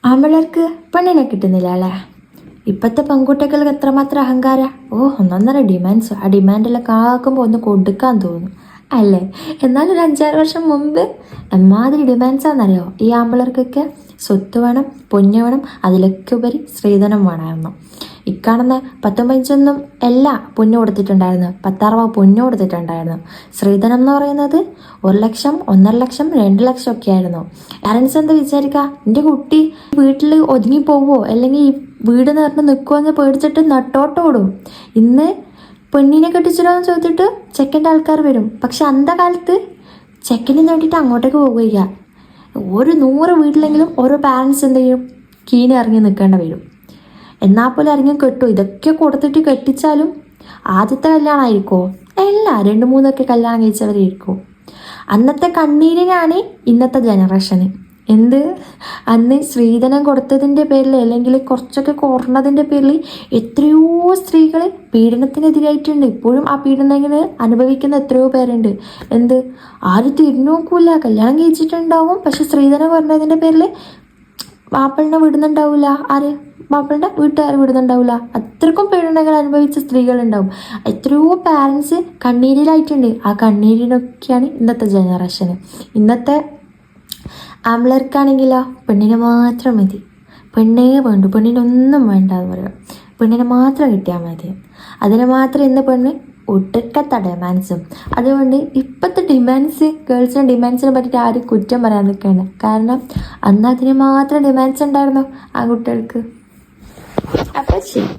ആമ്പിള്ളേർക്ക് പെണ്ണിനെ കിട്ടുന്നില്ല അല്ലേ? ഇപ്പോഴത്തെ പെൺകുട്ടികൾക്ക് എത്രമാത്രം അഹങ്കാര. ഒന്നൊന്നര ഡിമാൻഡ്സ്. ആ ഡിമാൻഡെല്ലാം കാക്കുമ്പോൾ ഒന്ന് കൊടുക്കാൻ തോന്നും അല്ലേ? എന്നാലും ഒരു 5-6 വർഷം മുമ്പ് എമ്മാതിരി ഡിമാൻഡ്സാണെന്നറിയോ ഈ ആമ്പിള്ളേർക്കൊക്കെ? സ്വത്ത് വേണം, പൊന്ന് വേണം, അതിലൊക്കെ ഉപരി സ്ത്രീധനം വേണമായിരുന്നു. ഇക്കാണുന്ന 10-15 അല്ല പൊന്ന് കൊടുത്തിട്ടുണ്ടായിരുന്നു, 10-60 പൊന്ന് കൊടുത്തിട്ടുണ്ടായിരുന്നു. സ്ത്രീധനം എന്ന് പറയുന്നത് 1 ലക്ഷം, 1.5 ലക്ഷം, 2 ലക്ഷം ഒക്കെ ആയിരുന്നു. പാരൻസ് എന്താ വിചാരിക്കുക, എൻ്റെ കുട്ടി വീട്ടിൽ ഒതുങ്ങി പോവോ അല്ലെങ്കിൽ ഈ വീട് നിറഞ്ഞ് നിൽക്കുമെന്ന് പേടിച്ചിട്ട് നട്ടോട്ടോടും. ഇന്ന് പെണ്ണിനെ കെട്ടിച്ചിടാന്ന് ചോദിച്ചിട്ട് ചെക്കൻ്റെ ആൾക്കാർ വരും. പക്ഷെ അന്ത കാലത്ത് ചെക്കനെ നേടിയിട്ട് അങ്ങോട്ടേക്ക് പോവുക. ഒരു 100 വീട്ടിലെങ്കിലും ഓരോ പാരൻസ് എന്ത് ചെയ്യും, കീനെ ഇറങ്ങി നിൽക്കേണ്ട വരും. എന്നാൽ പോലും ഇറങ്ങി കെട്ടും. ഇതൊക്കെ കൊടുത്തിട്ട് കെട്ടിച്ചാലും ആദ്യത്തെ കല്യാണമായിരിക്കുമോ? അല്ല, 2-3 കല്യാണം കഴിച്ചവരായിരിക്കും. അന്നത്തെ കണ്ണീരിനാണ് ഇന്നത്തെ ജനറേഷന്. അന്ന് സ്ത്രീധനം കൊടുത്തതിൻ്റെ പേരിൽ അല്ലെങ്കിൽ കുറച്ചൊക്കെ കുറഞ്ഞതിൻ്റെ പേരിൽ എത്രയോ സ്ത്രീകൾ പീഡനത്തിനെതിരായിട്ടുണ്ട്. ഇപ്പോഴും ആ പീഡനങ്ങൾ അനുഭവിക്കുന്ന എത്രയോ പേരുണ്ട്. ആരും തിരിഞ്ഞു നോക്കൂല. കല്യാണം കഴിച്ചിട്ടുണ്ടാവും, പക്ഷെ സ്ത്രീധനം കുറഞ്ഞതിൻ്റെ പേരിൽ മാപ്പിളിനെ വിടുന്നുണ്ടാവില്ല. മാപ്പിളുടെ വീട്ടുകാർ വിടുന്നുണ്ടാവില്ല. അത്രക്കും പീഡനങ്ങൾ അനുഭവിച്ച സ്ത്രീകളുണ്ടാവും. എത്രയോ പാരൻസ് കണ്ണീരിലായിട്ടുണ്ട്. ആ കണ്ണീരിനൊക്കെയാണ് ഇന്നത്തെ ജനറേഷന്. ഇന്നത്തെ ആമ്പിളർക്കാണെങ്കിലോ പെണ്ണിനെ മാത്രം മതി, പെണ്ണേ വേണ്ടു, പെണ്ണിനൊന്നും വേണ്ട എന്ന് പറയാം. പെണ്ണിനെ മാത്രം കിട്ടിയാൽ മതി. അതിനെ മാത്രം ഇന്ന് പെണ്ണ് ഒടുക്കത്ത ഡിമാൻഡ്സും. അതുകൊണ്ട് ഇപ്പോഴത്തെ ഗേൾസിൻ്റെ ഡിമാൻഡ്സിനെ പറ്റിയിട്ട് ആരും കുറ്റം പറയാൻ നിൽക്കേണ്ട. കാരണം അന്ന് അതിന് മാത്രം ഡിമാൻഡ്സ് ഉണ്ടായിരുന്നു ആൺകുട്ടികൾക്ക്. അപ്പം ശരി.